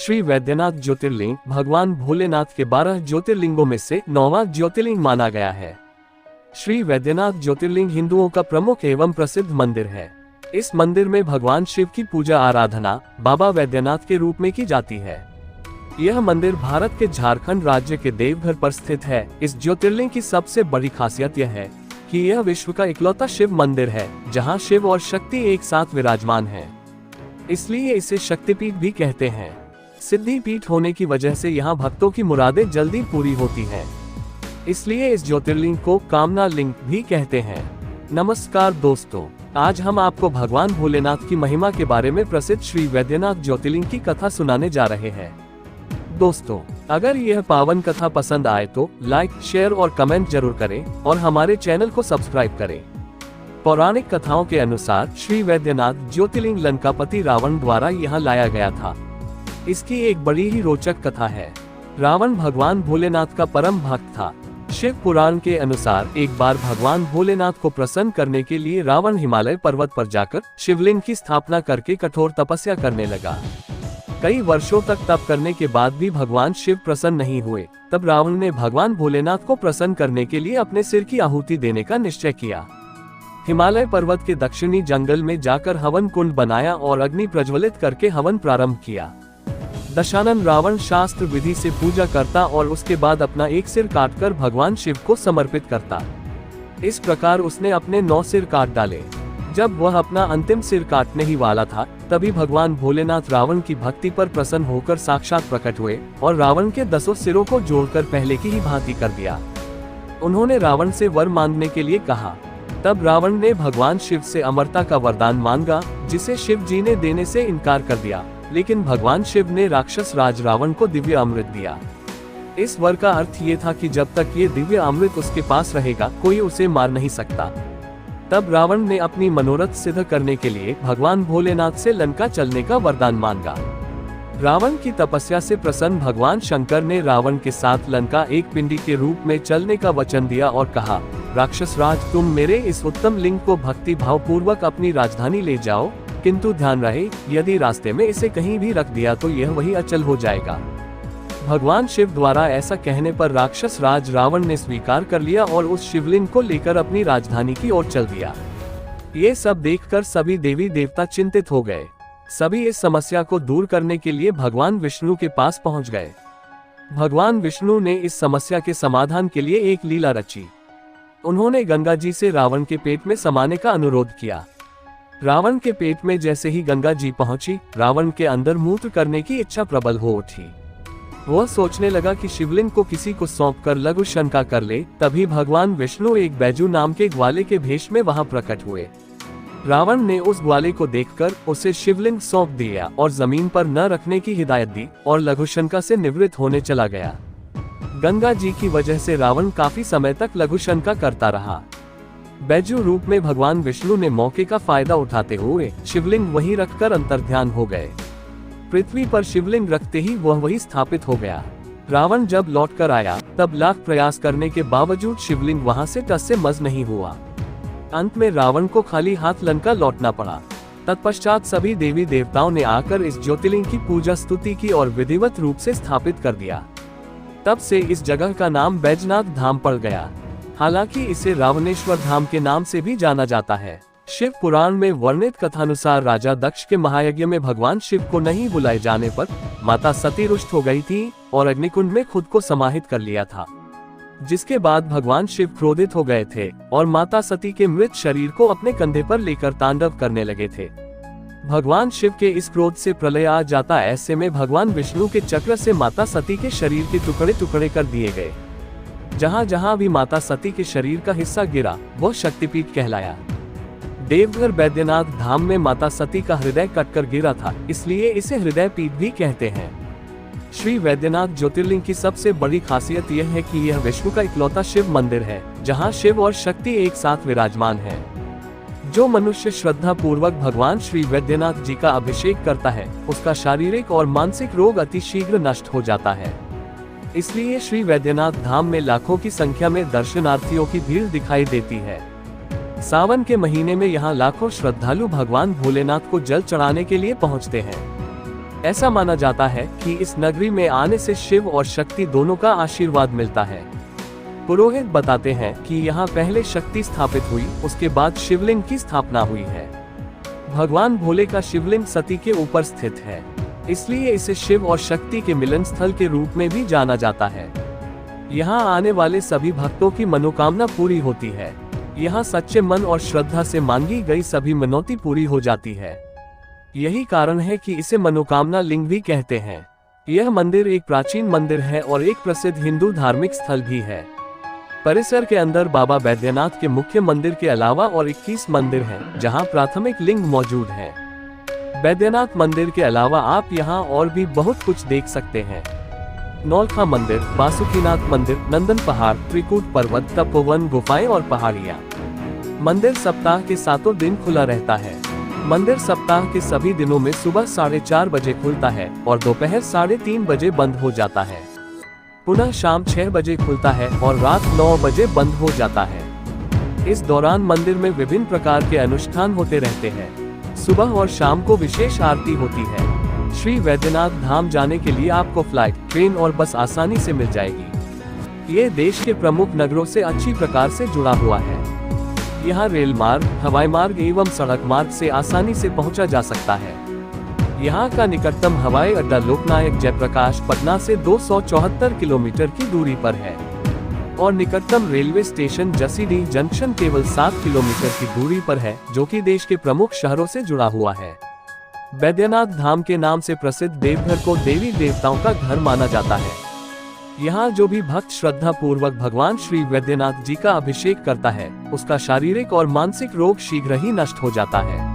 श्री वैद्यनाथ ज्योतिर्लिंग भगवान भोलेनाथ के 12 ज्योतिर्लिंगों में से 9वां ज्योतिर्लिंग माना गया है। श्री वैद्यनाथ ज्योतिर्लिंग हिंदुओं का प्रमुख एवं प्रसिद्ध मंदिर है। इस मंदिर में भगवान शिव की पूजा आराधना बाबा वैद्यनाथ के रूप में की जाती है। यह मंदिर भारत के झारखंड राज्य के देवघर पर स्थित है। इस ज्योतिर्लिंग की सबसे बड़ी खासियत यह है कि यह विश्व का इकलौता शिव मंदिर है जहां शिव और शक्ति एक साथ विराजमान हैं। इसलिए इसे शक्तिपीठ भी कहते हैं। सिद्धि पीठ होने की वजह से यहाँ भक्तों की मुरादें जल्दी पूरी होती हैं। इसलिए इस ज्योतिर्लिंग को कामना लिंग भी कहते हैं। नमस्कार दोस्तों, आज हम आपको भगवान भोलेनाथ की महिमा के बारे में प्रसिद्ध श्री वैद्यनाथ ज्योतिर्लिंग की कथा सुनाने जा रहे हैं। दोस्तों, अगर यह पावन कथा पसंद आए तो लाइक, शेयर और कमेंट जरूर करें और हमारे चैनल को सब्सक्राइब करें। पौराणिक कथाओं के अनुसार श्री वैद्यनाथ ज्योतिर्लिंग लंकापति रावण द्वारा यहाँ लाया गया था। इसकी एक बड़ी ही रोचक कथा है। रावण भगवान भोलेनाथ का परम भक्त था। शिव पुराण के अनुसार एक बार भगवान भोलेनाथ को प्रसन्न करने के लिए रावण हिमालय पर्वत पर जाकर शिवलिंग की स्थापना करके कठोर तपस्या करने लगा। कई वर्षों तक तप करने के बाद भी भगवान शिव प्रसन्न नहीं हुए। तब रावण ने भगवान भोलेनाथ को प्रसन्न करने के लिए अपने सिर की आहुति देने का निश्चय किया। हिमालय पर्वत के दक्षिणी जंगल में जाकर हवन कुंड बनाया और अग्नि प्रज्वलित करके हवन प्रारंभ किया। दशानन रावण शास्त्र विधि से पूजा करता और उसके बाद अपना एक सिर काटकर भगवान शिव को समर्पित करता। इस प्रकार उसने अपने 9 सिर काट डाले। जब वह अपना अंतिम सिर काटने ही वाला था, तभी भगवान भोलेनाथ रावण की भक्ति पर प्रसन्न होकर साक्षात प्रकट हुए और रावण के 10 सिरों को जोड़कर पहले की ही भांति कर दिया। उन्होंने रावण से वर मांगने के लिए कहा। तब रावण ने भगवान शिव से अमरता का वरदान मांगा, जिसे शिव जी ने देने से इनकार कर दिया। लेकिन भगवान शिव ने राक्षस राज रावण को दिव्य अमृत दिया। इस वर का अर्थ ये था कि जब तक ये दिव्य अमृत उसके पास रहेगा, कोई उसे मार नहीं सकता। तब रावण ने अपनी मनोरथ सिद्ध करने के लिए भगवान भोलेनाथ से लंका चलने का वरदान मांगा। रावण की तपस्या से प्रसन्न भगवान शंकर ने रावण के साथ लंका एक पिंडी के रूप में चलने का वचन दिया और कहा, राक्षस राज, तुम मेरे इस उत्तम लिंग को भक्ति भाव पूर्वक अपनी राजधानी ले जाओ, किंतु ध्यान रहे, यदि रास्ते में इसे कहीं भी रख दिया तो यह वही अचल हो जाएगा। भगवान शिव द्वारा ऐसा कहने पर राक्षस राज रावण ने स्वीकार कर लिया और उस शिवलिंग को लेकर अपनी राजधानी की ओर चल दिया। ये सब देखकर सभी देवी देवता चिंतित हो गए। सभी इस समस्या को दूर करने के लिए भगवान विष्णु के पास पहुंच गए। भगवान विष्णु ने इस समस्या के समाधान के लिए एक लीला रची। उन्होंने गंगा जी से रावण के पेट में समाने का अनुरोध किया। रावण के पेट में जैसे ही गंगा जी पहुंची, रावण के अंदर मूत्र करने की इच्छा प्रबल हो उठी। वह सोचने लगा कि शिवलिंग को किसी को सौंपकर लघु शंका कर ले। तभी भगवान विष्णु एक बैजू नाम के ग्वाले के भेष में वहां प्रकट हुए। रावण ने उस ग्वाले को देखकर उसे शिवलिंग सौंप दिया और जमीन पर न रखने की हिदायत दी और लघु शंका से निवृत्त होने चला गया। गंगा जी की वजह से रावण काफी समय तक लघु शंका करता रहा। बैजू रूप में भगवान विष्णु ने मौके का फायदा उठाते हुए शिवलिंग वहीं रखकर अंतर्ध्यान हो गए। पृथ्वी पर शिवलिंग रखते ही वह वहीं स्थापित हो गया। रावण जब लौटकर आया, तब लाख प्रयास करने के बावजूद शिवलिंग वहां से टस से मस नहीं हुआ। अंत में रावण को खाली हाथ लंका लौटना पड़ा। तत्पश्चात सभी देवी देवताओं ने आकर इस ज्योतिर्लिंग की पूजा स्तुति की और विधिवत रूप से स्थापित कर दिया। तब से इस जगह का नाम बैजनाथ धाम पड़ गया। हालांकि इसे रावणेश्वर धाम के नाम से भी जाना जाता है। शिव पुराण में वर्णित कथानुसार राजा दक्ष के महायज्ञ में भगवान शिव को नहीं बुलाए जाने पर माता सती रुष्ट हो गई थी और अग्निकुंड में खुद को समाहित कर लिया था, जिसके बाद भगवान शिव क्रोधित हो गए थे और माता सती के मृत शरीर को अपने कंधे पर लेकर तांडव करने लगे थे। भगवान शिव के इस क्रोध से प्रलय आ जाता। ऐसे में भगवान विष्णु के चक्र से माता सती के शरीर के टुकड़े टुकड़े कर दिए गए। जहां जहां भी माता सती के शरीर का हिस्सा गिरा, वह शक्तिपीठ कहलाया। देवघर बैद्यनाथ धाम में माता सती का हृदय कटकर गिरा था, इसलिए इसे हृदय पीठ भी कहते हैं। श्री वैद्यनाथ ज्योतिर्लिंग की सबसे बड़ी खासियत यह है कि यह विश्व का इकलौता शिव मंदिर है, जहां शिव और शक्ति एक साथ विराजमान है। जो मनुष्य श्रद्धा पूर्वक भगवान श्री वैद्यनाथ जी का अभिषेक करता है, उसका शारीरिक और मानसिक रोग अति शीघ्र नष्ट हो जाता है। इसलिए श्री वैद्यनाथ धाम में लाखों की संख्या में दर्शनार्थियों की भीड़ दिखाई देती है। सावन के महीने में यहाँ लाखों श्रद्धालु भगवान भोलेनाथ को जल चढ़ाने के लिए पहुँचते हैं। ऐसा माना जाता है कि इस नगरी में आने से शिव और शक्ति दोनों का आशीर्वाद मिलता है। पुरोहित बताते हैं कि यहाँ पहले शक्ति स्थापित हुई, उसके बाद शिवलिंग की स्थापना हुई है। भगवान भोले का शिवलिंग सती के ऊपर स्थित है, इसलिए इसे शिव और शक्ति के मिलन स्थल के रूप में भी जाना जाता है। यहाँ आने वाले सभी भक्तों की मनोकामना पूरी होती है। यहाँ सच्चे मन और श्रद्धा से मांगी गई सभी मनौती पूरी हो जाती है। यही कारण है कि इसे मनोकामना लिंग भी कहते हैं। यह मंदिर एक प्राचीन मंदिर है और एक प्रसिद्ध हिंदू धार्मिक स्थल भी है। परिसर के अंदर बाबा बैद्यनाथ के मुख्य मंदिर के अलावा और 21 मंदिर हैं, जहां प्राथमिक लिंग मौजूद है। बैद्यनाथ मंदिर के अलावा आप यहां और भी बहुत कुछ देख सकते हैं। नौलखा मंदिर, बासुकीनाथ मंदिर, नंदन पहाड़, त्रिकूट पर्वत, तपोवन, गुफाएं और पहाड़ियां। मंदिर सप्ताह के 7 दिन खुला रहता है। मंदिर सप्ताह के सभी दिनों में सुबह 4:30 बजे खुलता है और दोपहर 3:30 बजे बंद हो जाता है। पुनः शाम 6 बजे खुलता है और रात 9 बजे बंद हो जाता है। इस दौरान मंदिर में विभिन्न प्रकार के अनुष्ठान होते रहते हैं। सुबह और शाम को विशेष आरती होती है। श्री वैद्यनाथ धाम जाने के लिए आपको फ्लाइट, ट्रेन और बस आसानी से मिल जाएगी। ये देश के प्रमुख नगरों से अच्छी प्रकार से जुड़ा हुआ है। यहाँ रेल मार्ग, हवाई मार्ग एवं सड़क मार्ग से आसानी से पहुँचा जा सकता है। यहाँ का निकटतम हवाई अड्डा लोकनायक जयप्रकाश पटना से 274 किलोमीटर की दूरी पर है और निकटतम रेलवे स्टेशन जसीडीह जंक्शन केवल 7 किलोमीटर की दूरी पर है, जो कि देश के प्रमुख शहरों से जुड़ा हुआ है। बैद्यनाथ धाम के नाम से प्रसिद्ध देवघर को देवी देवताओं का घर माना जाता है। यहाँ जो भी भक्त श्रद्धा पूर्वक भगवान श्री वैद्यनाथ जी का अभिषेक करता है, उसका शारीरिक और मानसिक रोग शीघ्र ही नष्ट हो जाता है।